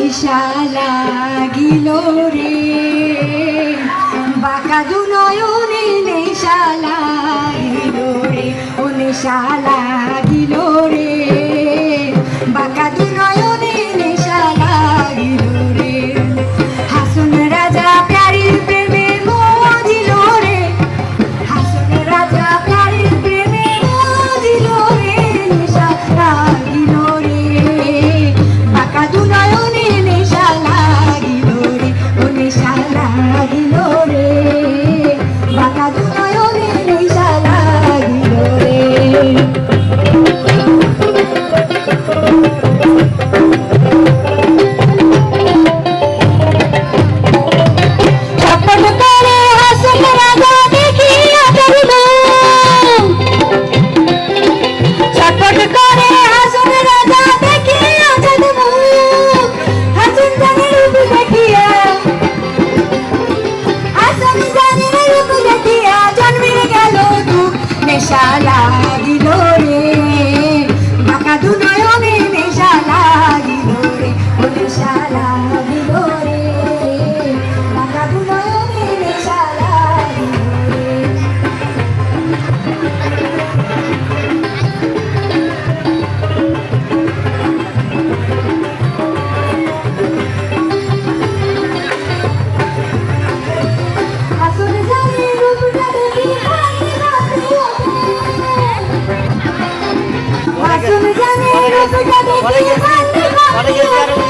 নেশা লাগিল রে বাঁকা দু নয়নে নেশা লাগিল রে ও নেশা লাগিল রে বাঁকা দু নয়নে নেশা লাগিল রে হাসন রাজা প্যারির প্রেমে মজিল রে হাসন রাজা প্যারির প্রেমে মজিল রে নেশা লাগিল রে বাঁকা দু নয়নে নেশা লাগিল রে ও নেশা লাগিল রে বাঁকা দু নয়নে নেশা লাগিল রে নেশা লাগিল রে বাঁকা দু নয়নে নেশা লাগিল রে ও নেশা লাগিল রে বাঁকা দু নয়নে নেশা লাগিল রে হাসন জানে রূপটা দেখি হাসন জানে রূপটা দেখি